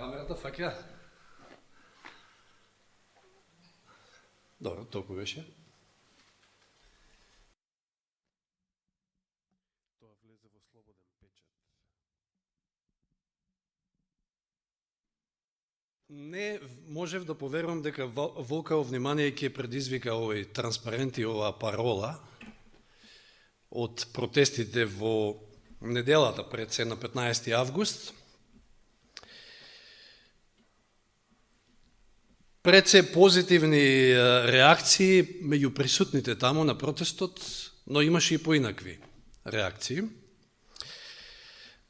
Камерата фаќа. Добро, толку беше. Тоа влезе во слободен печат. Не можев да поверувам дека Волково внимание ќе предизвика овој транспарент и оваа парола од протестите во неделата пред се на 15 август. Пред се позитивни реакции меѓу присутните таму на протестот, но имаше и поинакви реакции.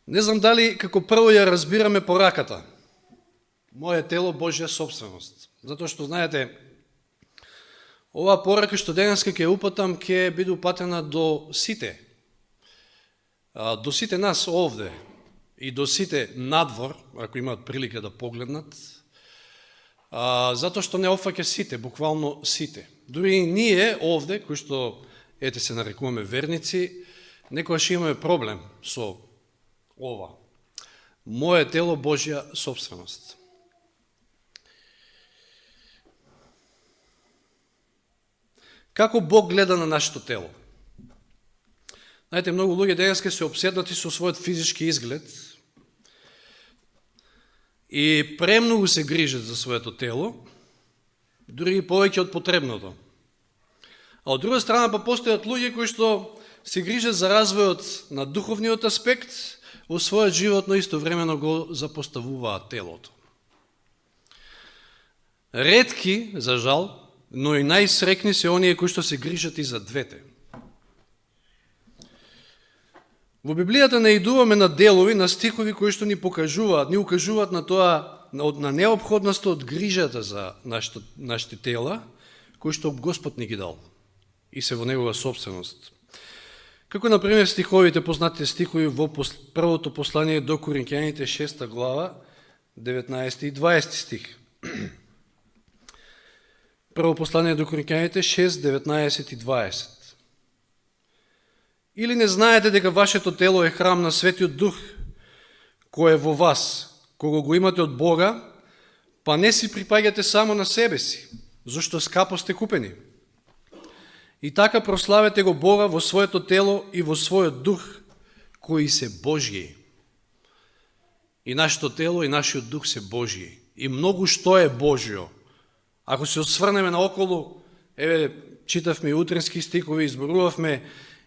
Не знам дали како прво ја разбираме пораката. Моје тело Божја собственост. Затоа што, знаете, оваа порака што денеска ќе упатам, ќе биде упатена до сите. До сите нас овде и до сите надвор, ако имаат прилика да погледнат, затоа што не опфаќа сите, буквално сите. Дури и ние овде, кои што ете се нарекуваме верници, некојаш имаме проблем со ова. Моје тело Божја собственост. Како Бог гледа на нашето тело? Знаете, многу луѓе денеска се обседнати со својот физички изглед и премногу се грижат за своето тело, дури и повеќе од потребното. А од друга страна па постојат луѓе кои што се грижат за развојот на духовниот аспект во својот живот, но истовремено го запоставуваат телото. Ретки, за жал, но и најсрекни се оние кои што се грижат и за двете. Во Библијата наидуваме на делови, на стихови кои што ни укажуваат на тоа, на неопходноста од грижата за нашите тела, кои што Господ ни ги дал и се во негова собственост. Како, например, стиховите, познатите стихови во првото послание до Коринќаните, 6 глава, 19 и 20 стих. Прво послание до Коринќаните 6, 19 и 20. Или не знаете дека вашето тело е храм на Светиот Дух, кој е во вас, кого го имате од Бога, па не си припаѓате само на себе си, зашто скапо сте купени. И така прославете го Бога во своето тело и во својот дух, кои се Божји. И нашето тело и нашиот дух се Божји. И многу што е Божјо. Ако се осврнеме наоколу, читавме и утренски стихови, изборувавме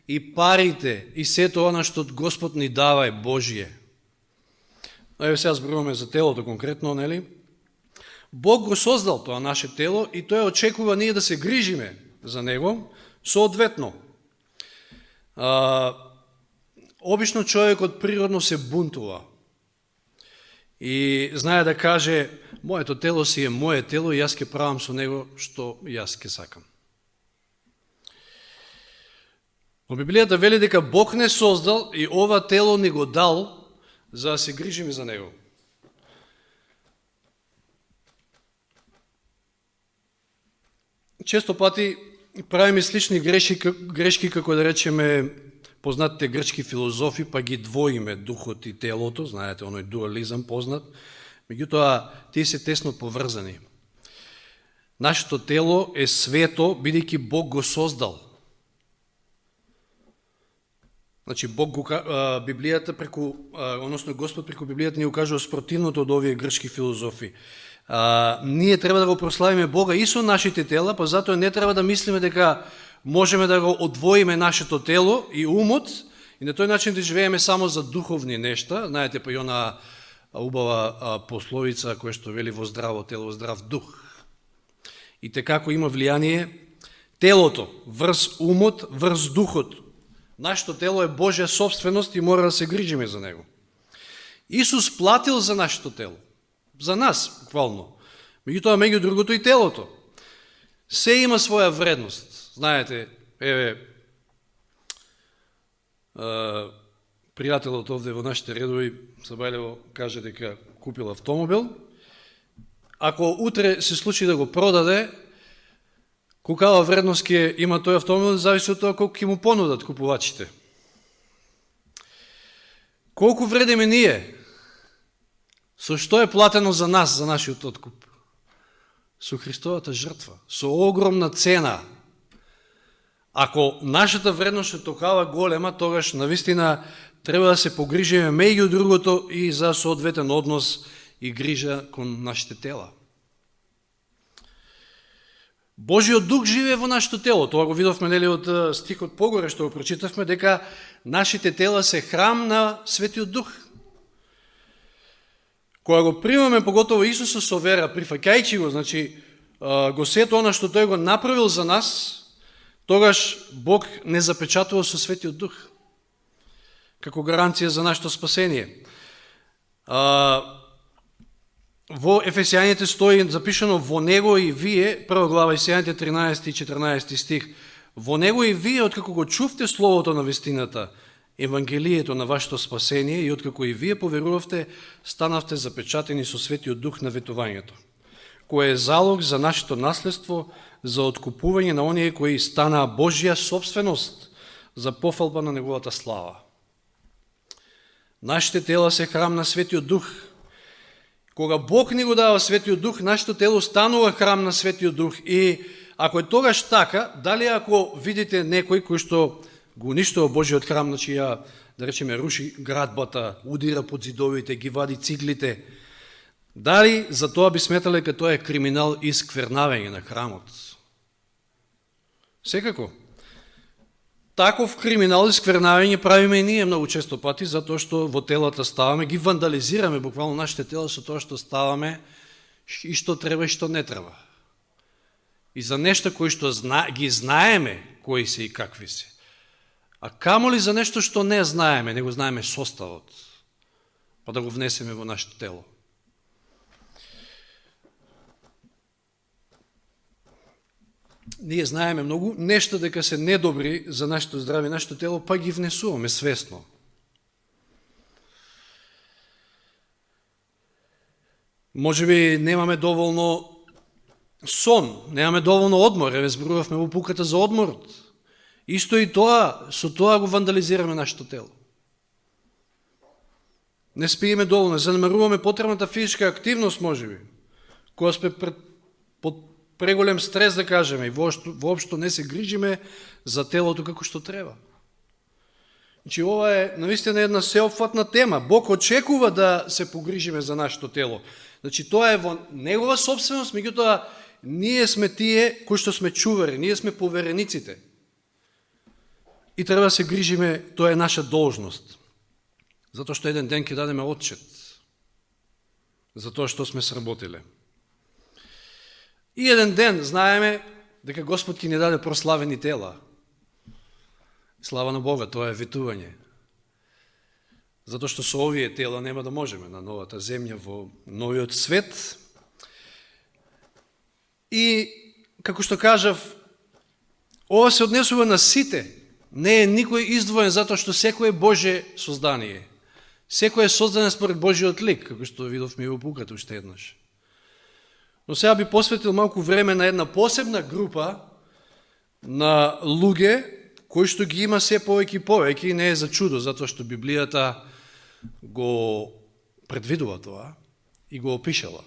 и парите, и сето она што Господ ни дава е Божие. Сега зборуваме за телото конкретно, нели? Бог го создал тоа наше тело и тој очекува ние да се грижиме за него соодветно. Обично човекот природно се бунтува и знае да каже, моето тело си е моje тело и јас ќе правам со него што јас ќе сакам. Но Библијата вели дека Бог не создал и ова тело ни го дал за да се грижиме за него. Често пати правиме слични грешки како да речеме познатите грчки филозофи, па ги двоиме духот и телото, знаете, оној дуализам познат, меѓутоа тие се тесно поврзани. Нашето тело е свето, бидејќи Бог го создал. Значи, Библијата односно Господ преку Библијата ни укажува спротивното од овие грчки филозофи. Ние треба да го прославиме Бога и со нашите тела, па затоа не треба да мислиме дека можеме да го одвоиме нашето тело и умот и на тој начин да живееме само за духовни нешта. Знаете, па и она убава пословица која што вели во здраво тело, здрав дух. И те како има влијание телото врз умот, врз духот. Нашето тело е Божја собственост и мора да се грижиме за него. Исус платил за нашето тело. За нас, буквално. Меѓутоа, меѓу другото и телото. Се има своја вредност. Знаете, пријателот овде во нашите редови, Сабајлево, каже дека купил автомобил. Ако утре се случи да го продаде, колкава вредност ќе има тој автомобил, зависи од тоа колку ќе му понудат купувачите. Колку вредиме ние? Со што е платено за нас, за нашиот откуп? Со Христовата жртва, со огромна цена. Ако нашата вредност е токава голема, тогаш навистина треба да се погрижиме меѓу другото и за соодветен однос и грижа кон нашите тела. Божиот дух живее во нашето тело. Тоа го видовме нели од стихот погоре што го прочитавме, дека нашите тела се храм на Светиот Дух. Кога го примаме поготово Исуса со вера, прифаќајќи го, значи го сето она што тој го направил за нас, тогаш Бог не запечатува со Светиот Дух како гаранција за нашето спасение. Во Ефесијаните стои запишано во него и вие, прва глава Ефесијаните 13 и 14 стих, во него и вие, откако го чувте словото на вистината, Евангелието на вашето спасение и откако и вие поверувавте, станавте запечатени со Светиот Дух на ветувањето, кој е залог за нашето наследство, за откупување на оние кои станаа Божја собственост, за пофалба на неговата слава. Нашите тела се храм на Светиот Дух. Кога Бог ни го дава Светиот Дух, нашето тело станува храм на Светиот Дух. И ако е тогаш така, дали ако видите некој кој што го уништува Божиот храм, значи ја, да речеме, руши градбата, удира под зидовите, ги вади циглите, дали за тоа би сметале дека тоа е криминал и сквернавење на храмот? Секако. Таков криминал и сквернавење правиме и ние многу често пати, затоа што во телата ставаме, ги вандализираме буквално нашите тела со тоа што ставаме и што треба и што не треба. И за нешта кои што ги знаеме кои се и какви се. А камо ли за нешто што не знаеме, не го знаеме составот, па да го внесеме во нашето тело. Ние знаеме многу нешта дека се недобри за нашето здраве, нашето тело, па ги внесуваме свесно. Може би немаме доволно сон, немаме доволно одмор, зборувавме во пуката за одморот. Исто и тоа, со тоа го вандализираме нашето тело. Не спиеме доволно, занемаруваме потребната физичка активност, може би, која сме под преголем стрес, да кажеме, и воопшто не се грижиме за телото како што треба. Значи, ова е навистина една сеопфатна тема. Бог очекува да се погрижиме за нашето тело. Значи, тоа е во негова собственост, меѓутоа, ние сме тие кои што сме чувари, ние сме поверениците. И треба да се грижиме, тоа е наша должност. Затоа што еден ден ќе дадеме отчет за тоа што сме сработиле. И еден ден знаеме дека Господ ќе ни даде прославени тела. Слава на Бога, тоа е ветување. Затоа што со овие тела нема да можеме на новата земја, во новиот свет. И, како што кажав, ова се однесува на сите. Не е никој издвоен затоа што секој е Божие создание. Секој е создаден според Божиот лик, како што видовме и во пуката уште еднаш. Но сега би посветил малку време на една посебна група на луѓе кои што ги има се повеќе и повеќе, и не е за чудо, затоа што Библијата го предвидува тоа и го опишала.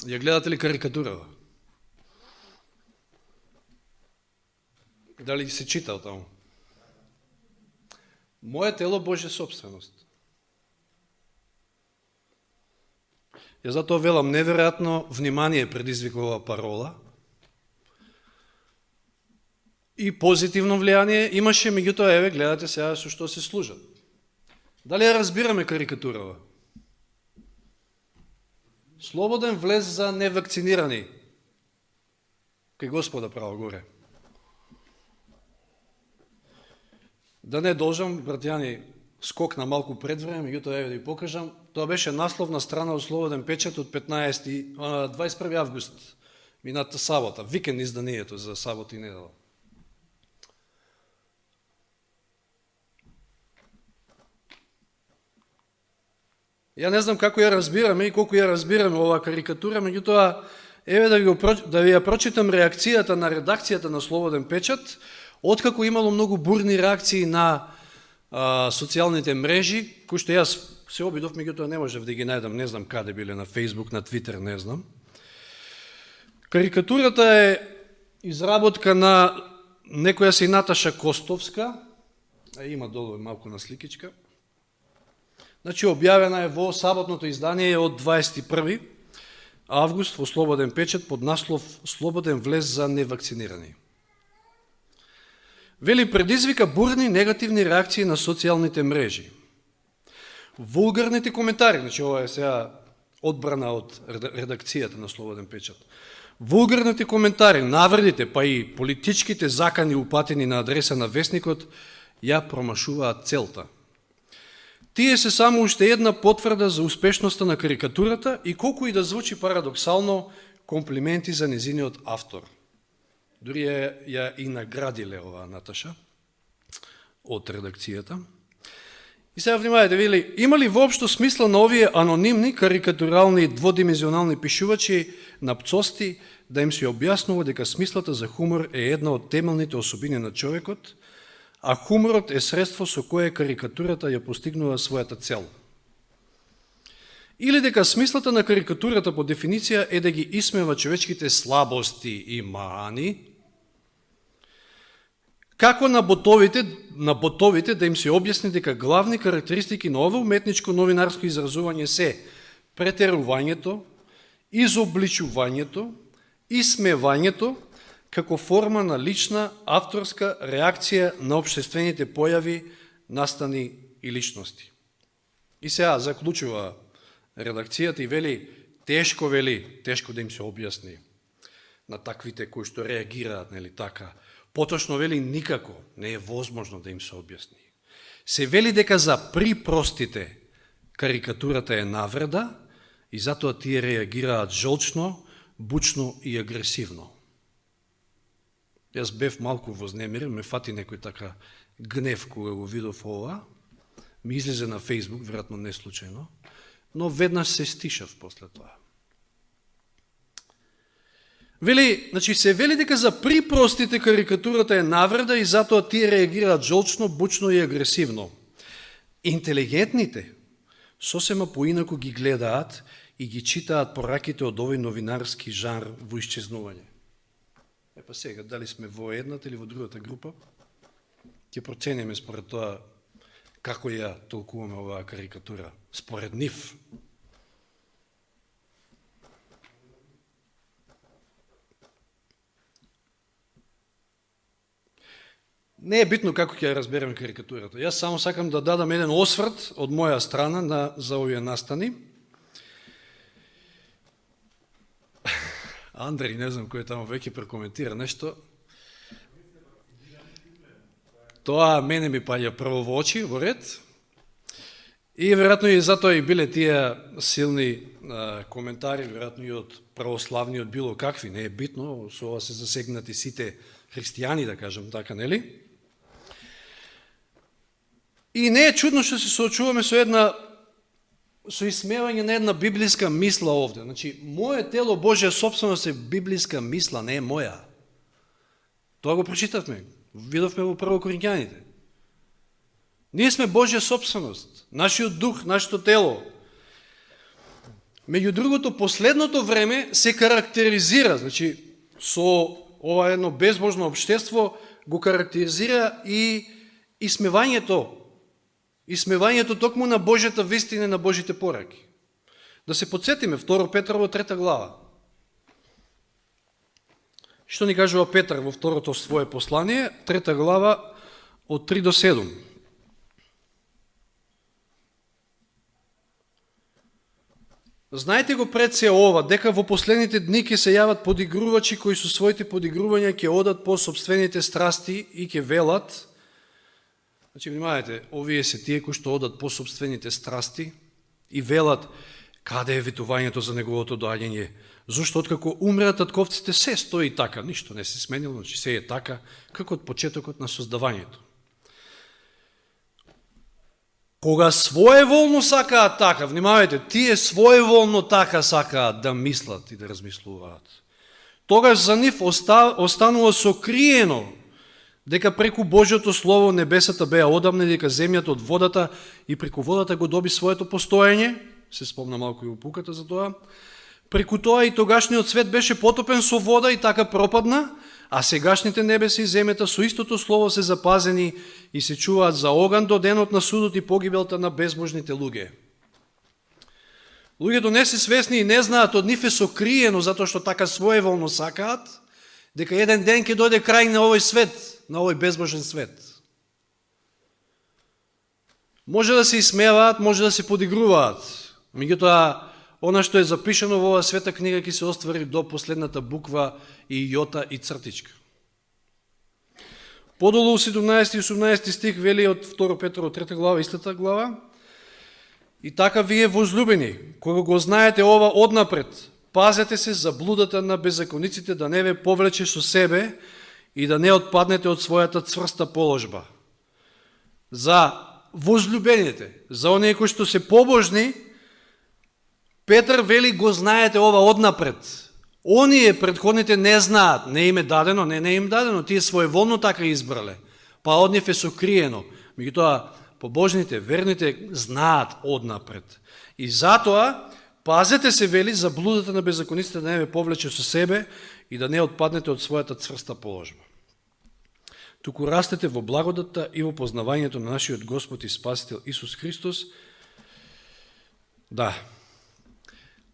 Ја гледате ли карикатурава? Дали се читал таму? Моje тело Божја собственост. Ја затоа велам, неверојатно внимание предизвикува парола и позитивно влијание имаше, меѓутоа, еве, гледате сега со што се служат. Дали ја разбираме карикатурава? Слободен влез за невакцинирани. Кај Господа право горе. Да не должам, братјани, скок на малку пред време, меѓутоа еве да ви покажам. Тоа беше насловна страна од Слободен печат од 21 август, мината сабота, викенд изданието за сабота и недела. Ја не знам како ја разбираме и колку ја разбираме оваа карикатура, меѓутоа Еве да ви ја прочитам реакцијата на редакцијата на Слободен печат, откако имало многу бурни реакции на социјалните мрежи, кои што јас се обидов, меѓутоа не можев да ги најдам, не знам каде биле, на Facebook, на Twitter, не знам. Карикатурата е изработка на некоја си Наташа Костовска, има долу малку на сликичка. Значи, објавена е во саботното издание од 21. август во Слободен печат под наслов "Слободен влез за невакцинирани". Вели, предизвика бурни негативни реакции на социјалните мрежи. Вулгарните коментари, значи ова е сега одбрана од редакцијата на Слободен печат. Вулгарните коментари, навредите, па и политичките закани упатени на адреса на вестникот ја промашуваат целта. Тие се само уште една потврда за успешноста на карикатурата и колку и да звучи парадоксално, комплименти за незиниот автор. Дури ја и наградиле оваа Наташа од редакцијата. И сега внимавајте, вели, има ли воопшто смисла на овие анонимни, карикатурални, дводимензионални пишувачи на пцости да им се објаснува дека смислата за хумор е една од темелните особини на човекот, а хуморот е средство со кое карикатурата ја постигнува својата цел? Или дека смислата на карикатурата по дефиниција е да ги исмева човечките слабости и мани, како на ботовите да им се објасни дека главни карактеристики на ово уметничко новинарско изразување се претерувањето, изобличувањето, исмевањето, како форма на лична авторска реакција на општествените појави, настани и личности. И сега заклучува редакцијата и вели, тешко да им се објасни на таквите кои што реагираат, нели така. Поточно вели, никако не е возможно да им се објасни. Се вели дека за припростите карикатурата е навреда и затоа тие реагираат жолчно, бучно и агресивно. Јас бев малку вознемирен, ме фати некој така гнев кога го видов ова, ми излезе на Facebook, веројатно не случајно, но веднаш се стишав после тоа. Вели, значи се вели дека за припростите карикатурата е навреда и затоа тие реагираат жолчно, бучно и агресивно. Интелигентните сосема поинаку ги гледаат и ги читаат пораките од овој новинарски жанр во исчезнување. Епа сега, дали сме во едната или во другата група, ќе процениме според тоа како ја толкуваме оваа карикатура, според нив. Не е битно како ќе ја разбереме карикатурата. Јас само сакам да дадам еден осврт од моја страна за овие настани. Андреј, не знам кој тамо веќе прекоментира нешто. Тоа мене ми паѓа прво во очи, во ред. И веројатно и затоа и биле тие силни коментари, веројатно и од православни, од било какви, не е битно, со ова се засегнати сите христијани, да кажем така, нели? И не е чудно што се соочуваме со исмевање на една библиска мисла овде. Значи, моје тело Божја собственост е библиска мисла, не е моја. Тоа го прочитавме, видовме во Прво Коринќаните. Ние сме Божја собственост, нашиот дух, нашето тело. Меѓу другото, последното време се карактеризира, значи, со ова едно безбожно општество го карактеризира и исмевањето токму на Божјата вистина, на Божите пораки. Да се подсетиме, 2 Петрово 3 глава. Што ни кажува Петар во второто свое послание, 3 глава од 3 до 7. Знаете го пред се ова, дека во последните дни ќе се јават подигрувачи кои со своите подигрувања ќе одат по собствените страсти и ќе велат. Значи, внимавајте, овие се тие кои што одат по собствените страсти и велат каде е ветувањето за неговото доаѓање. Зошто откако умреа татковците се стои така, ништо не се сменило, значи се е така, како од почетокот на создавањето. Кога своеволно сакаат така, внимавајте, тие своеволно така сакаат да мислат и да размислуваат, тогаш за нив останува сокриено дека преку Божјото Слово небесата беа одамне, дека земјата од водата и преку водата го доби своето постоење, се спомна малку и упуката за тоа, преку тоа и тогашниот свет беше потопен со вода и така пропадна, а сегашните небеси и земјата со истото Слово се запазени и се чуваат за оган до денот на судот и погибелта на безбожните луѓе. Луѓето не се свесни и не знаат, од нив е сокриено, затоа што така своеволно сакаат, дека еден ден ќе дојде крај на овој свет, на овој безбожен свет. Може да се исмеваат, може да се подигруваат, меѓутоа, она што е запишено во оваа света книга ќе се оствари до последната буква и јота и цртичка. Подолу 17 и 18 стих вели од 2 Петрово 3 глава, истата глава, и така вие возлюбени, кога го знаете ова однапред, пазете се за блудата на беззакониците да не ве повлече со себе и да не отпаднете од својата цврста положба. За возлюбените, за оние кои што се побожни, Петар вели го знаете ова однапред. Оние предходните не знаат, не им е дадено, не им дадено, тие своеволно така избрале, па од нив е сокриено. Меѓутоа, побожните, верните знаат однапред. И затоа, пазете се, вели, за блудата на беззакониците да не ве повлече со себе и да не отпаднете од својата цврста положба. Туку растете во благодата и во познавањето на нашиот Господ и Спасител Исус Христос. Да.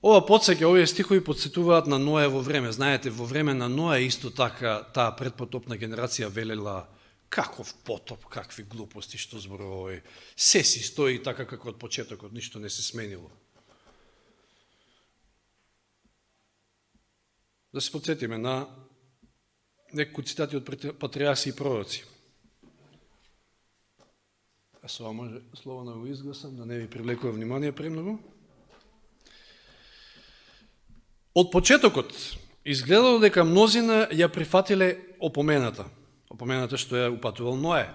Ова подсеќа, овие стихови подсетуваат на Ноево време. Знаете, во време на Ное исто така таа предпотопна генерација велела каков потоп, какви глупости што зборува овој. Се си стои така како од почетокот, ништо не се сменило. Да се подсетиме на некои цитати од патриарси и пророци. А со ова може словно го изгласам, да не ви привлекува внимание премногу. Од почетокот изгледало дека мнозина ја прифатиле опомената што ја упатувал Ное.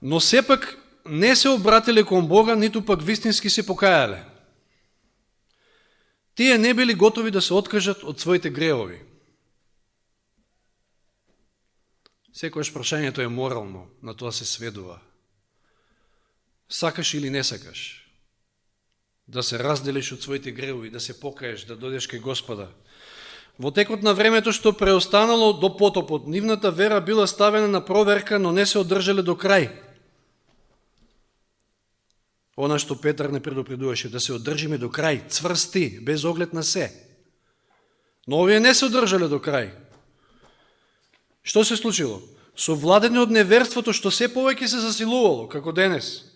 Но сепак не се обратиле кон Бога, ниту пак вистински се покаяле. Тие не били готови да се откажат од своите гревови. Секојаш прашањето е морално, на тоа се сведува. Сакаш или не сакаш да се разделиш од своите гревови, да се покаеш, да дојдеш кај Господа. Во текот на времето што преостанало до потопот, нивната вера била ставена на проверка, но не се одржале до крај. Она што Петар не предупредуваше, да се одржиме до крај, цврсти, без оглед на се. Но овие не се одржале до крај. Што се случило? Совладени од неверството што се повеќе се засилувало, како денес,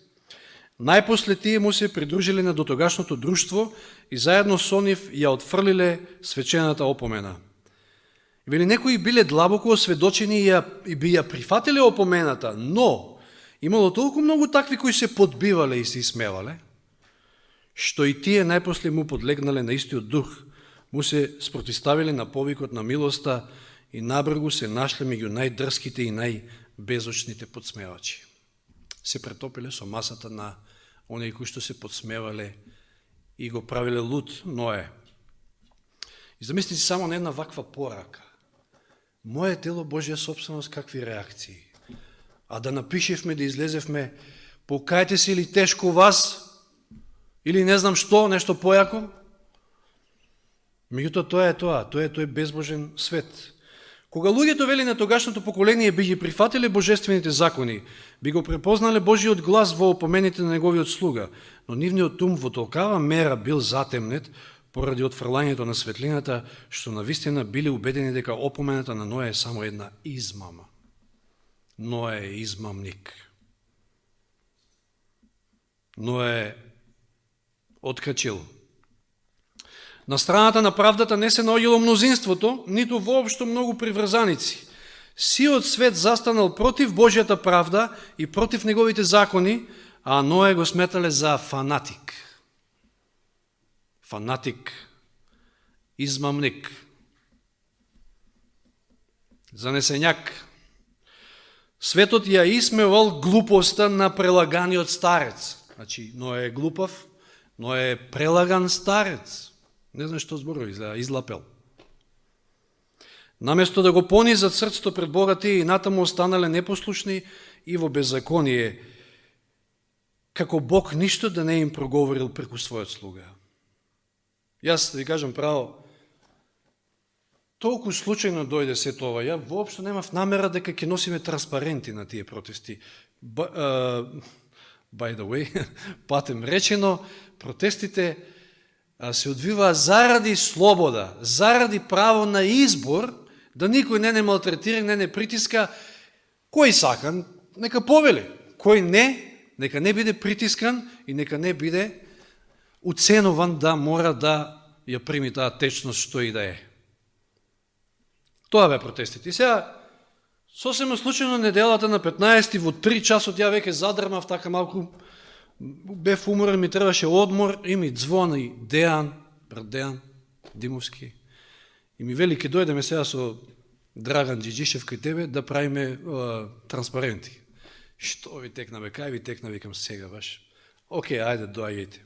најпосле тие му се придружиле на дотогашното друштво и заедно со нив ја отфрлиле свечената опомена. Вели, некои биле длабоко осведочени и би ја прифатиле опомената, но имало толку многу такви кои се подбивале и се исмевале, што и тие најпосле му подлегнале на истиот дух, му се спротиставиле на повикот на милоста и набргу се нашле меѓу најдрските и најбезочните подсмевачи. Се претопиле со масата на оние кои што се подсмевале и го правиле луд Ное. И замислите си само на една ваква порака. Моје тело, Божја собственост, какви реакции? А да напишевме, да излезевме, покајте се или тешко вас, или не знам што, нешто појако. Меѓутоа тоа е тој безбожен свет. Кога луѓето, вели, на тогашното поколение би ги прифатиле божествените закони, би го препознале Божиот глас во опомените на неговиот слуга, но нивниот ум во толкава мера бил затемнет поради отфрлањето на светлината, што навистина биле убедени дека опомената на Ное е само една измама. Ное е измамник. Ное откачил. На страната на правдата не се наоѓало мнозинството, ниту воопшто многу приврзаници. Сиот свет застанал против Божјата правда и против неговите закони, а Ное го сметале за фанатик. Фанатик, измамник, занесењак. Светот ја исмевал глупоста на прелаганиот старец. Значи, Ное е глупав, но е прелаган старец. Не знам што зборови, излапел. Наместо да го понизат срцето пред Бога, тие и натаму останале непослушни и во беззаконие, како Бог ништо да не им проговорил преку својот слуга. Јас да ви кажам право, толку случајно дојде се тоа. Ја воопшто немав намера дека ќе носиме транспаренти на тие протести. By the way, патем речено, протестите се одвиваа заради слобода, заради право на избор, да никој не малтретира, не притиска. Кој сака, нека повели. Кој не, нека не биде притискан и нека не биде уценуван да мора да ја прими таа течност што и да е. Тоа бе протестите. И сега, сосема случайно неделата на 15 во 3 часот ја веќе задрмав, така малку бев уморен, ми требаше одмор и ми звони Дејан, брат Дејан Димовски, и ми вели ке дојдеме сега со Драган Джиджишев кај тебе да правиме транспаренти. Што ви текна, бе, кај ви текна, викам сега баш. Океј, ајде, доаѓајте.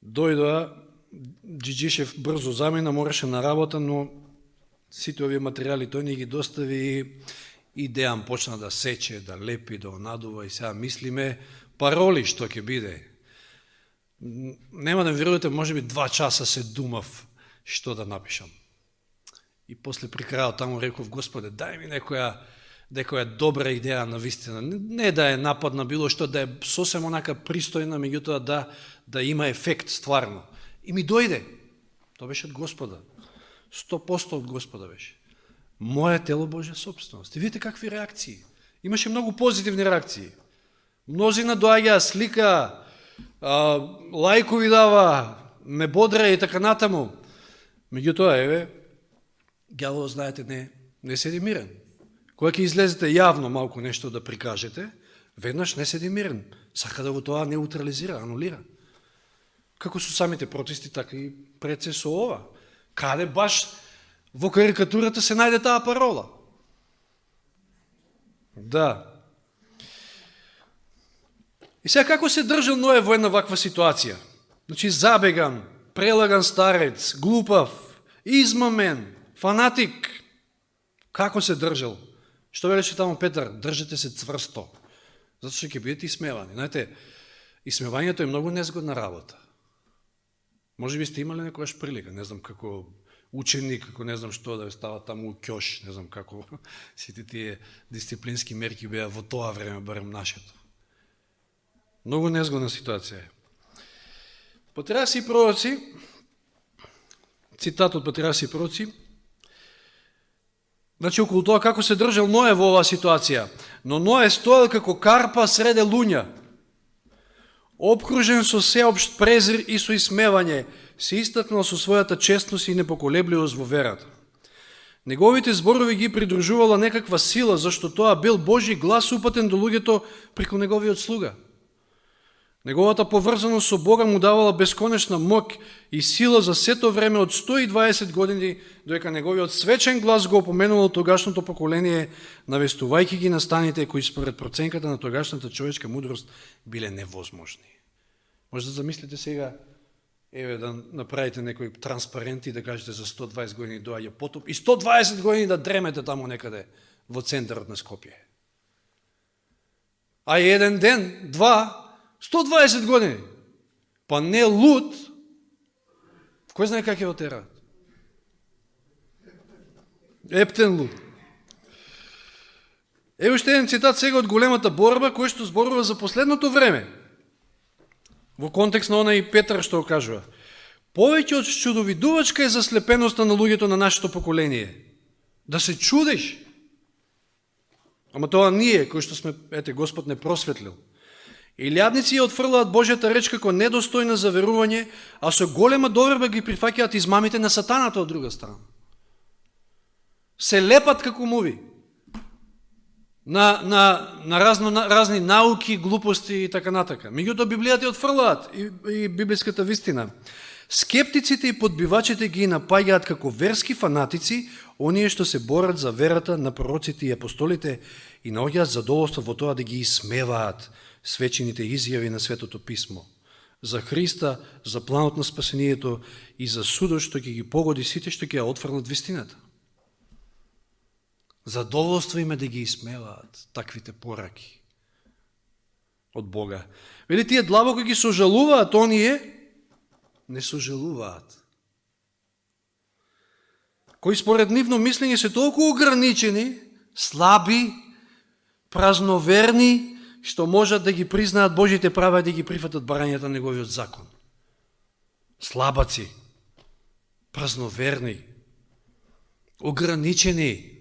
Дојдоа, Джиджишев брзо замина, мораше на работа, но сите овие материјали тој ни ги достави и Дејан почна да сече, да лепи, да надува и сега мислиме пароли што ќе биде. Нема да верувате, може би 2 часа се думав што да напишам. И после при крајот таму реков, Господе, дај ми некоја добра идеја на вистина. Не да е напад на било што, да е сосем онака пристојна, меѓутоа да има ефект стварно. И ми дојде. Тоа беше од Господа. 100% од Господа беше. Моје тело Божја собственост. И видите какви реакции. Имаше многу позитивни реакции. Мнозина доаѓаа, слика, лајкови дава, ме бодра и така натаму. Меѓутоа, еве, ѓавол, знаете, не седи мирен. Кога ќе излезете јавно малку нешто да прикажете, веднаш не седи мирен. Сака да го тоа неутрализира, анулира. Како со самите протести, така и пред се со ова. Каде баш во карикатурата се најде таа парола? Да. И сега како се држал Ное во една ваква ситуација? Значи забеган, прелаган старец, глупав, измамен, фанатик. Како се држал? Што велеше таму Петар? Држете се цврсто. Затоа што ќе бидете исмевани. Знаете, исмевањето е многу незгодна работа. Може би сте имали некојаш прилика, не знам како ученик, како не знам што да става таму у ќош, не знам како сите тие дисциплински мерки беа во тоа време, барем нашето. Многу незгодна ситуација е. Патриарси и пророци, цитат од Патриарси и пророци, значи околу тоа како се држал Ное во оваа ситуација. Но Ное стоел како карпа среде луња, обкружен со сеопшт презир и со исмевање, се истакнал со својата честност и непоколебливост во верата. Неговите зборови ги придружувала некаква сила, зашто тоа бил Божи глас упатен до луѓето преку неговиот слуга. Неговата поврзаност со Бога му давала бесконечна мок и сила за сето време од 120 години, додека неговиот свечен глас го опоменувал тогашното поколение, навестувајќи ги на станите кои според проценката на тогашната човечка мудрост биле невозможни. Може да замислите сега, еве да направите некои транспаренти да кажете за 120 години доаѓа потоп и 120 години да дремете таму некаде во центарот на Скопје. А еден ден, 120 години. Па не луд, кој знае как ќе го терат? Ептен луд. Ево уште еден цитат сега од големата борба, кој што зборува за последното време. Во контекст на онај Петар што го кажува. Повеќе од чудовидувачка е заслепеноста на луѓето на нашето поколение. Да се чудиш. Ама тоа ние, кои што сме, ете, Господ не просветлил. Илјадници ја отфрлаат Божјата реч како недостојна за верување, а со голема доверба ги прифаќаат измамите на сатаната од друга страна. Се лепат како муви на разни науки, глупости и така натака. Меѓутоа Библијата ја отфрлаат и библиската вистина. Скептиците и подбивачите ги напаѓаат како верски фанатици, оние што се борат за верата на пророците и апостолите и наоѓаат задоволство во тоа да ги исмеваат свечените изјави на Светото Писмо, за Христа, за планот на спасението и за судот што ќе ги погоди сите што ќе ја отфрлат вистината. Задоволство име да ги исмеваат таквите пораки од Бога. Вели, тие длабоко ги сожалуваат, оние не сожалуваат. Кои според нивно мислење се толку ограничени, слаби, празноверни, што можат да ги признаат Божите права и да ги прифатат барањата на неговиот закон. Слабаци, празноверни, ограничени.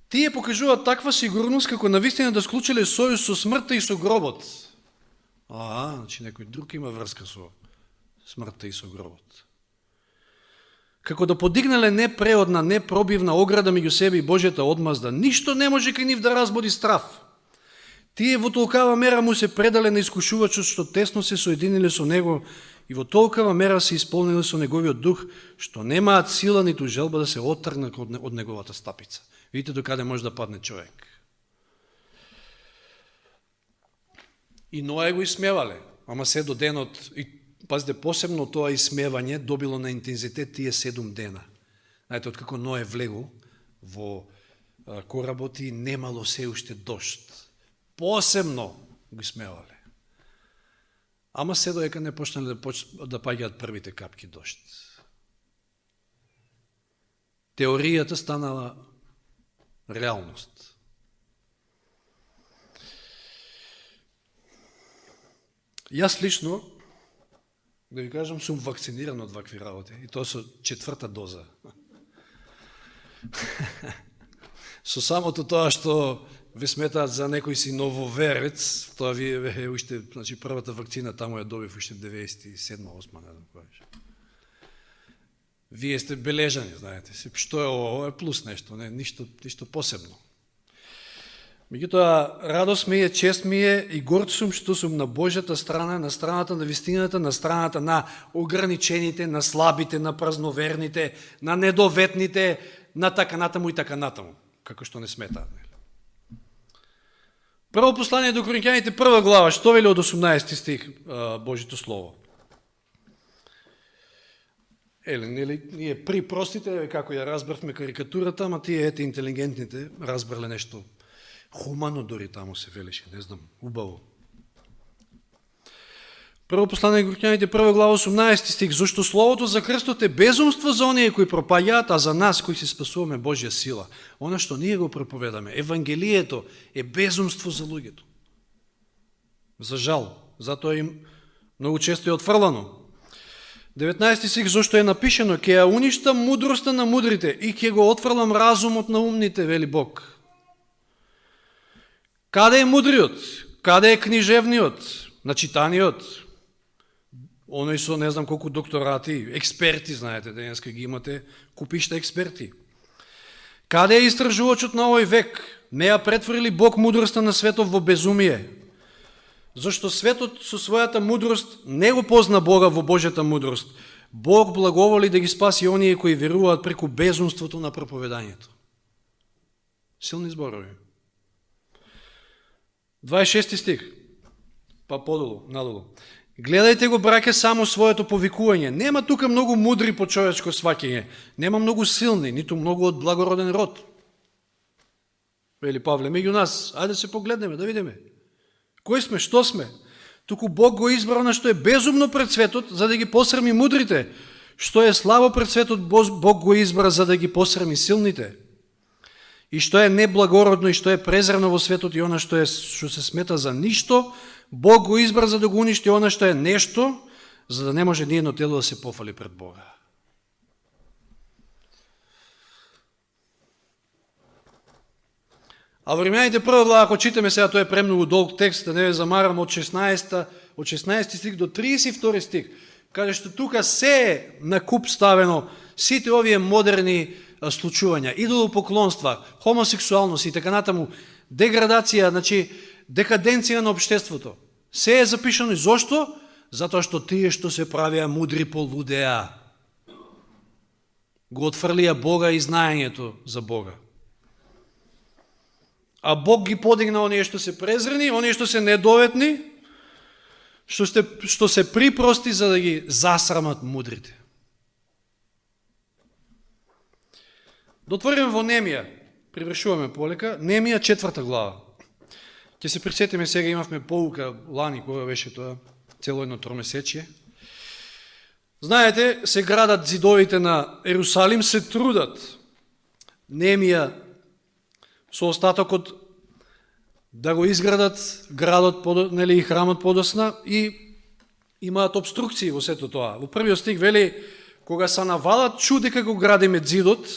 Тие покажуваат таква сигурност како навистина да склучиле сојуз со смртта и со гробот. Значи некој друг има врска со смртта и со гробот. Како да подигнале непреодна, непробивна ограда меѓу себе и Божјата одмазда, ништо не може кај нив да разбуди страв. Тие во толкава мера му се предале на искушувачот што тесно се соединиле со него и во толкава мера се исполниле со неговиот дух, што немаат сила ниту желба да се оттргнат од неговата стапица. Видите докаде може да падне човек. И Ној го исмевале, ама се до денот, и пазите, посебно тоа исмевање добило на интензитет тие 7 дена. Знаете, откако Ној влегол во коработ и немало се уште дожд. Посебно го исмевале. Ама се доека не почнале да паѓаат првите капки дожд. Теоријата станала реалност. Јас лично, да ви кажам, сум вакциниран од вакви работи. И тоа со 4-та доза. Со самото тоа што ви сметаат за некој си нововерец, тоа ви е уште, значи првата вакцина таму ја добив уште 97-8, не знам која беше. Вие сте бележани, знаете. Што е ово? Е плюс нешто, не, ништо посебно. Меѓутоа, радост ми е, чест ми е и горд сум што сум на Божјата страна, на страната на вистината, на страната на ограничените, на слабите, на празноверните, на недоветните, на таканата му и таканата му, како што не сметаат. Прво послание до Коринќаните, 1 глава, што вели од 18 стих Божјото Слово? Ние при простите, како ја разбрахме карикатурата, ама тие ете интелигентните разбрале нешто хумано, дори таму се велеше, не знам, убаво. Прво послание на Коринќаните, 1 глава, 18 стих, зашто словото за крстот е безумство за оние кои пропаѓаат, а за нас кои се спасуваме Божја сила. Она што ние го проповедаме, Евангелието е безумство за луѓето. За жал, затоа им многу често е отфрлано. 19 стих, зашто е напишено, ќе ја уништам мудроста на мудрите и ќе го отфрлам разумот на умните, вели Бог. Каде е мудриот? Каде е книжевниот? Начитаниот? Оној со не знам колку докторати, експерти, знаете, денеска ги имате, купиште експерти. Каде е истражувачот на овој век? Не ја претвори Бог мудроста на светот во безумие? Зашто светот со својата мудрост не го позна Бога во Божјата мудрост. Бог благоволи да ги спаси оние кои веруваат преку безумството на проповедањето. Силни зборови. 26 стих, па подолу, надолу. Гледајте го, браке, само своето повикување. Нема тука многу мудри по човечко сваќање. Нема многу силни, ниту многу од благороден род. Вели Павле, меѓу нас, ајде се погледнеме, да видиме. Кој сме, што сме? Туку Бог го избрал на што е безумно пред светот, за да ги посрами мудрите. Што е слабо пред светот, Бог го избра за да ги посрами силните. И што е неблагородно и што е презрено во светот и она што се смета за ништо, Бог го избра за да го уништи она што е нешто, за да не може ниедно тело да се пофали пред Бога. А во Римјаните 1 глава, ако читаме сега, тоа е премногу долг текст, да не ве замарам, од 16 стих до 32 стих, каже што тука се е на куп ставено сите овие модерни случувања, идолопоклонства, хомосексуалност и така натаму, деградација, значи декаденција на општеството. Се е запишано и зошто? затоа што тие што се правеа мудри полудеа. Го отфрлија Бога и знаењето за Бога. А Бог ги подигна оние што се презрени, оние што се недоветни, што се припрости за да ги засрамат мудрите. Дотвориме во Немија, привршуваме полека, Немија 4 глава. Ќе се присетиме сега, имавме поука лани, кога беше тоа, цело едно тромесечие. Знаете, се градат зидовите на Ерусалим, се трудат Немија со остатокот да го изградат градот и храмот подосна и имаат обструкции во сето тоа. Во првиот стих вели, кога се навалат, чу дека го градиме зидот,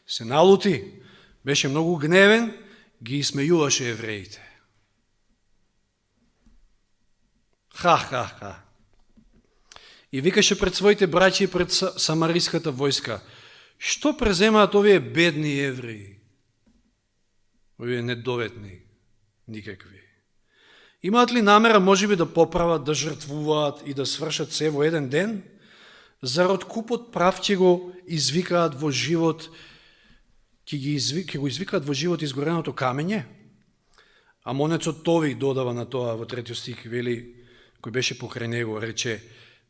се налути, беше многу гневен, ги исмејуваше евреите. Ха. И викаше пред своите браќи и пред самариската војска, што преземаат овие бедни евреи? Овие недоветни, никакви. Имаат ли намера, можеби, да поправат, да жртвуваат и да свршат се во еден ден? Зарод купот прав ќе го извикаат во живот, ќе го извикаат во живот изгореното камење? А монецот Товик додава на тоа во 3 стих, вели, кој беше покрај него, рече,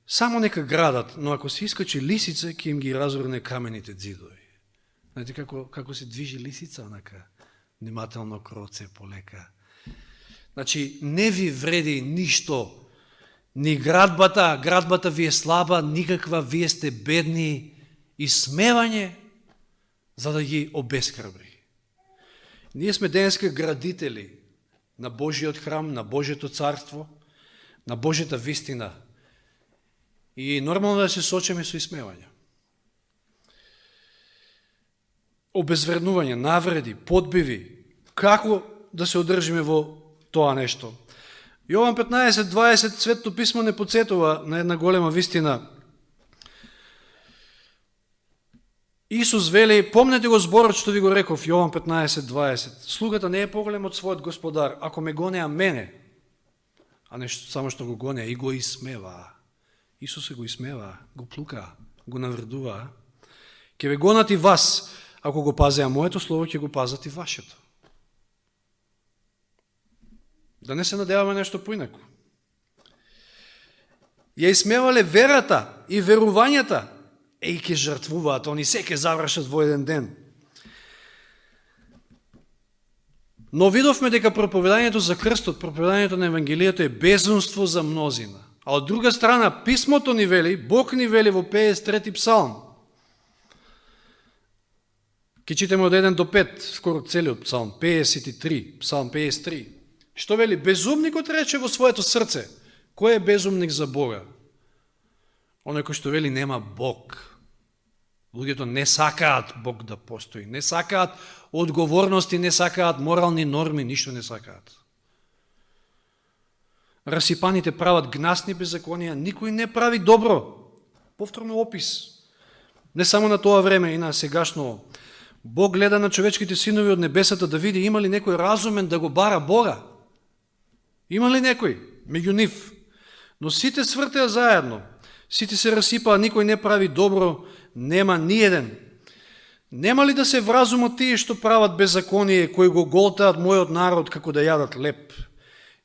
само нека градат, но ако се искачи лисица, ќе им ги разгорне камените зидови. Знаете како се движи лисица, онака, внимателно кроце полека. Значи, не ви вреди ништо, ни градбата ви е слаба, никаква, вие сте бедни, и смевање, за да ги обескрбри. Ние сме денеска градители на Божиот храм, на Божието царство, на Божјата вистина. И нормално да се сочеме со исмевање. Обезвреднување, навреди, подбиви, како да се одржиме во тоа нешто. Јован 15:20, Светото писмо не подсетува на една голема вистина. Исус вели, помнете го зборот што ви го реков, Јован 15:20, слугата не е поголем од својот господар, ако ме гонеа мене, а не само што го гонеа, и го исмева. Исус се го исмева, го плука, го навредува. Ке ве гонат и вас, ако го пазеа моето слово, ќе го пазат и вашето. Да не се надеваме нешто поинако. Ја исмевале верата и верувањата, и ќе жртвуваат, они се ќе завршат во еден ден. Но видовме дека проповедањето за крстот, проповедањето на Евангелието е безумство за мнозина. А од друга страна, писмото ни вели, Бог ни вели во 53 псалм. Ке читаме од 1 до 5, скоро целиот псалм, 53, псалм 53. Што вели? Безумникот рече во своето срце. Кој е безумник за Бога? Оној кој што вели нема Бог. Луѓето не сакаат Бог да постои, не сакаат одговорности, не сакаат морални норми, ништо не сакаат. Расипаните прават гнасни беззаконија, никој не прави добро. Повторно опис. Не само на тоа време и на сегашно. Бог гледа на човечките синови од небесата да види има ли некој разумен да го бара Бога. Има ли некој меѓу нив? Но сите свртеа заедно. Сите се расипаа, никој не прави добро, нема ни еден. Нема ли да се вразумат тие што прават беззаконие, кои го голтаат мојот народ како да јадат леп?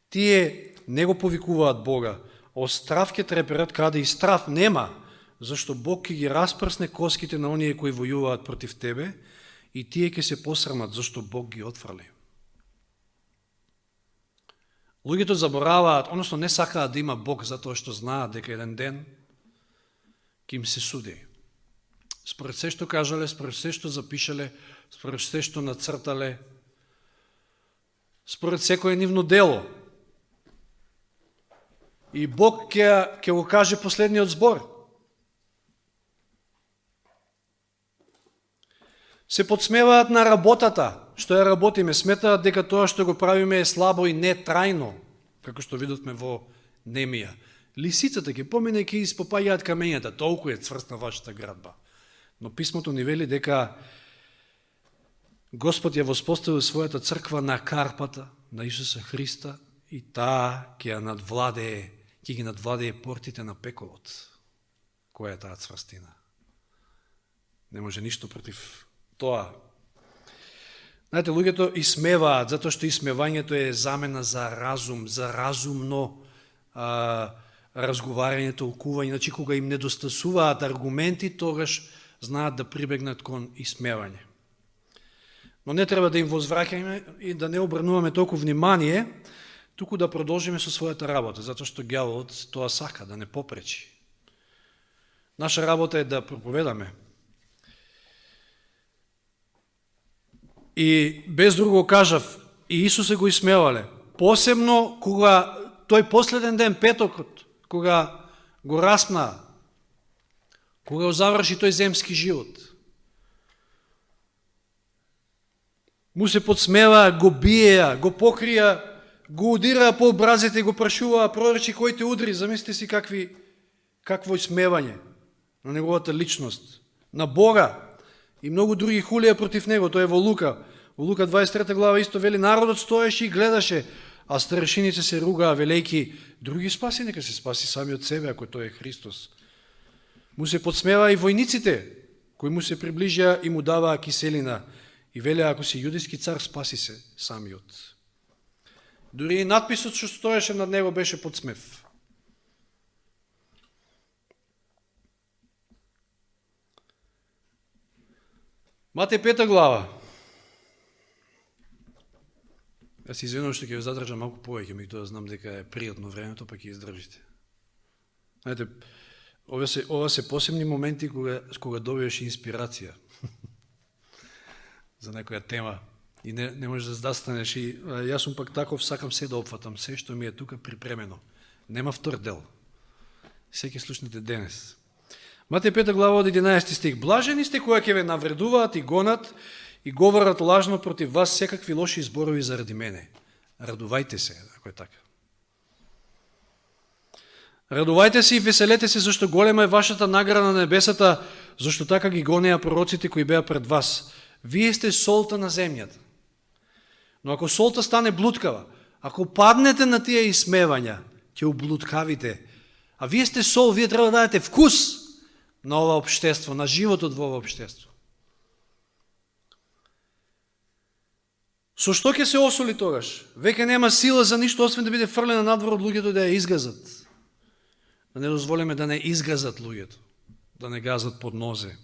Тие не го повикуваат Бога. О страв ќе треперат каде и страв нема, зашто Бог ќе ги распрсне коските на оние кои војуваат против тебе и тие ќе се посрамат, зашто Бог ги отфрли. Луѓето забораваат, односно не сакаат да има Бог затоа што знаат дека еден ден ќе им се суди. Според се што кажале, според се што запишале, според се што нацртале, според секој нивно дело. И Бог ќе го каже последниот збор. Се подсмеваат на работата, што ја работиме, сметаат дека тоа што го правиме е слабо и не трајно, како што видовме во Немија. Лисицата ќе помине и ќе испопаѓаат камењата, толку е цврстна вашата градба. Но писмото ни вели дека Господ ја воспоставил својата црква на карпата, на Исуса Христа, и таа ќе ја надвладее, ќе ги надвладее портите на пеколот. Која е таа цврстина? Не може ништо против тоа. Знаете, луѓето исмеваат, затоа што исмевањето е замена за разум, за разумно разговарање, толкување. Значи, кога им недостасуваат аргументи, тогаш знаат да прибегнат кон исмевање. Но не треба да им возвраќаме и да не обрнуваме толку внимание, туку да продолжиме со својата работа, затоа што ѓаволот тоа сака, да не попречи. Наша работа е да проповедаме. И без друго кажав, и Исусе го исмевале, посебно кога тој последен ден, петокот, кога го распна, кога го заврши тој земски живот. Му се подсмеваа, го биеа, го покрија, го удираа по образите, го прашуваа, проречи кој те удри, замислите си какво исмевање на неговата личност, на Бога и многу други хулија против него. Тоа е во Лука. Во Лука 23 глава исто вели, народот стоеше и гледаше, а старешините се ругаа, велејки, други спаси, нека се спаси сами од себе, ако тој е Христос. Му се подсмеваа и војниците, кои му се приближија и му даваа киселина, и велеа, ако си јудиски цар, спаси се самиот. Дури и надписот што стоеше над него беше подсмев. Матеј 5 глава. Јас извинувам што ќе ја задржам малку повеќе, меѓутоа знам дека е пријатно времето, па ќе издржите. Знаете, ова се посебни моменти кога добиеш инспирација за некоја тема и не можеш да застанеш. И јас сум пак таков, сакам се да опфатам се што ми е тука припремено. Нема втор дел. Се ќе слушнете денес. Матеј 5 глава од 11 стих. Блажени сте кои ќе ве навредуваат и гонат и говорат лажно против вас секакви лоши зборови заради мене. Радувајте се, ако е така. Радувајте се и веселете се, зашто голема е вашата награда на небесата, зашто така ги гонеа пророците кои беа пред вас. Вие сте солта на земјата. Но ако солта стане блуткава, ако паднете на тие исмевања, ќе облуткавите. А вие сте сол, вие треба да дадете вкус на ова општество, на животот во ова општество. Со што ќе се осоли тогаш? Веќе нема сила за ништо, освен да биде фрлена надвор од луѓето да ја изгазат. Да не дозволиме да не изгазат луѓето, да не газат под нозе.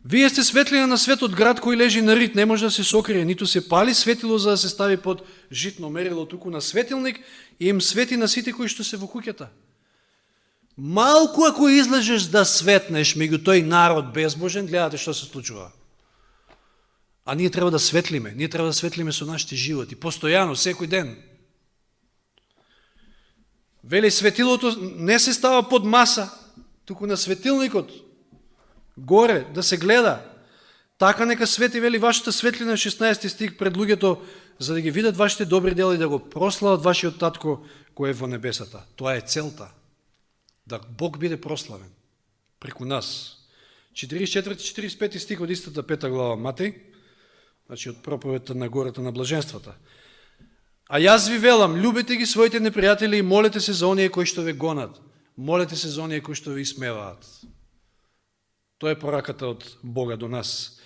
Вие сте светлина на светот, град кој лежи на рит, не може да се сокрие, ниту се пали светило за да се стави под житно мерило, туку на светилник и им свети на сите кои што се во куќата. Малку ако излежеш да светнеш меѓу тој народ безбожен, гледате што се случува. А ние треба да светлиме, со нашите животи, постојано, секој ден. Вели, светилото не се става под маса, туку на светилникот, горе, да се гледа. Така нека свети, вели, вашата светлина, 16 стих, пред луѓето, за да ги видат вашите добри дела и да го прослават вашиот татко кој е во небесата. Тоа е целта. Да Бог биде прославен преку нас. 44-45 стих од истата 5 глава Матеј, значи од проповедта на гората на блаженствата. А јас ви велам, љубете ги своите непријатели и молете се за оние кои што ве гонат. Молете се за оние кои што ви смеваат. Тоа е пораката од Бога до нас.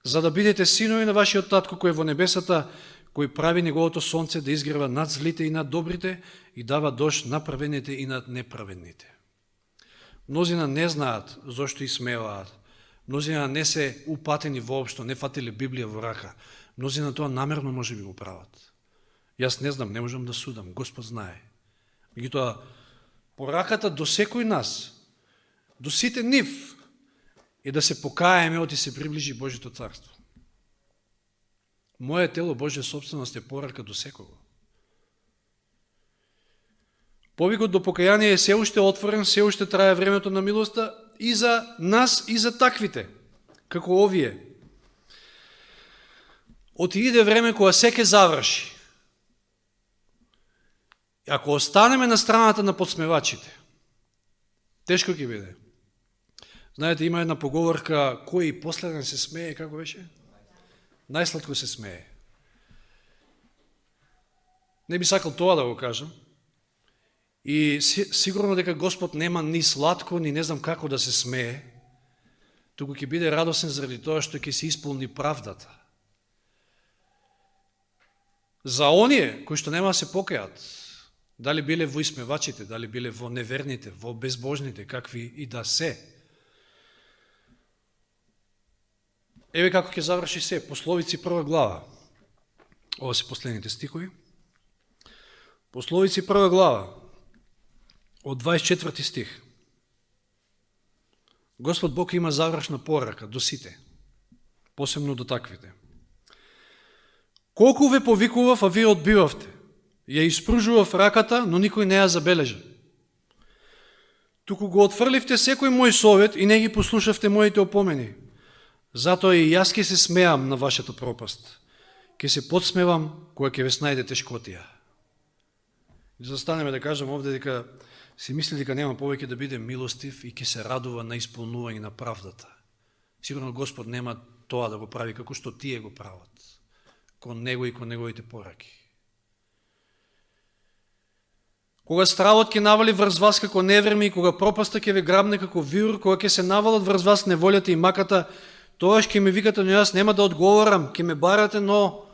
За да бидете синови на вашиот татко кој е во небесата, кој прави неговото сонце да изгрева над злите и над добрите и дава дожд на праведните и над неправедните. Мнозина не знаат зошто и смеваат. Мнозина не се упатени воопшто, не фатиле Библија во рака. Мнозина тоа намерно може би го прават. Јас не знам, не можам да судам, Господ знае. Меѓутоа, пораката до секој нас, до сите нив, е да се покаеме оти се приближи Божјето царство. Моје тело, Божја собственост, е порака до секого. Повикот до покаяние е се уште отворен, се уште трае времето на милоста и за нас, и за таквите, како овие. Оти иде време кога се ќе заврши. Ако останеме на страната на подсмевачите, тешко ќе биде. Знаете, има една поговорка, кој последен се смее, како беше? Најсладко се смее. Не би сакал тоа да го кажам. И сигурно дека Господ нема ни сладко, ни не знам како да се смее, туку ќе биде радосен заради тоа што ќе се исполни правдата. За оние кои што нема да се покајат, дали биле во исмевачите, дали биле во неверните, во безбожните, какви и да се. Еве како ќе заврши се, Пословици 1 глава. Ова се последните стихови. Пословици 1 глава, од 24 стих. Господ Бог има завршна порака до сите, посебно до таквите. Колку ве повикував, а вие одбивавте. Ја испружував раката, но никој не ја забележа. Туку го отфрливте секој мој совет и не ги послушавте моите опомени. Затоа и јас ќе се смеам на вашата пропаст. Ќе се подсмевам кога ќе ве снајде тешкотија. И застанеме да кажем овде дека си мисли дека нема повеќе да биде милостив и ќе се радува на исполнување на правдата. Сигурно Господ нема тоа да го прави како што тие го прават, кон Него и кон Неговите пораки. Кога стравот ќе навали врз вас како неверми, кога пропаста ќе ве грабне како виур, кога ќе се навалат врз вас неволјата и маката, тоаш ќе ме викате, но јас нема да одговорам, ќе ме барате, но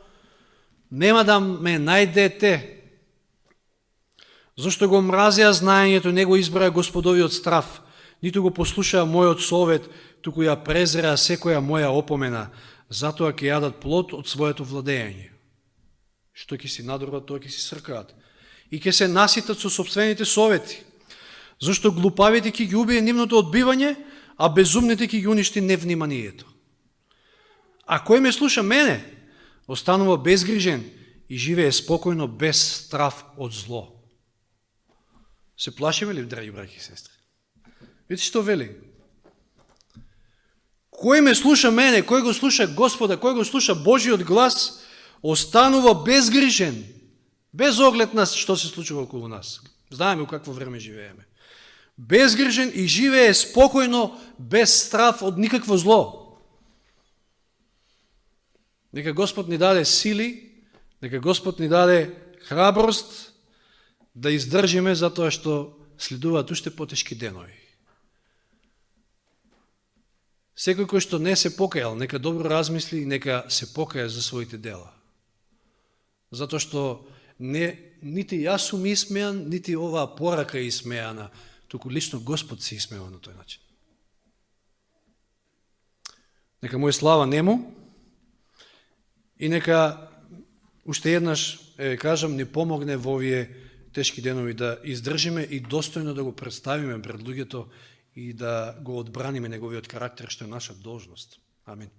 нема да ме најдете. Зошто го мразеа знаењето, не го избраа Господовиот страв, ниту го послушаа мојот совет, туку ја презреа секоја моја опомена, затоа ќе јадат плод од своето владење. Што ќе си надурват, тоа ќе си сркаат. И ќе се наситат со собствените совети. Зошто глупавите ќе ги убие нивното одбивање, а безумните ќе ги уништи невниманието. А кој ме слуша мене, останува безгрижен и живее спокојно без страв од зло. Се плашиме ли, драги браќи и сестри? Видите што вели? Кој ме слуша мене, кој го слуша Господа, кој го слуша Божиот глас, останува безгрижен, без оглед на што се случува околу нас. Знаеме у какво време живееме. Безгрижен и живее спокојно, без страв од никакво зло. Нека Господ ни даде сили, нека Господ ни даде храброст да издржиме затоа што следуваат уште потешки денови. Секој кој што не се покајал, нека добро размисли и нека се покаја за своите дела. Затоа што нити јас сум исмејан, нити оваа порака е исмејана, туку лично Господ се исмева на тој начин. Нека му е слава нему и нека уште еднаш, кажам, ни помогне во овие тешки денови да издржиме и достојно да го представиме пред луѓето и да го одбраниме неговиот карактер, што е наша должност. Амин.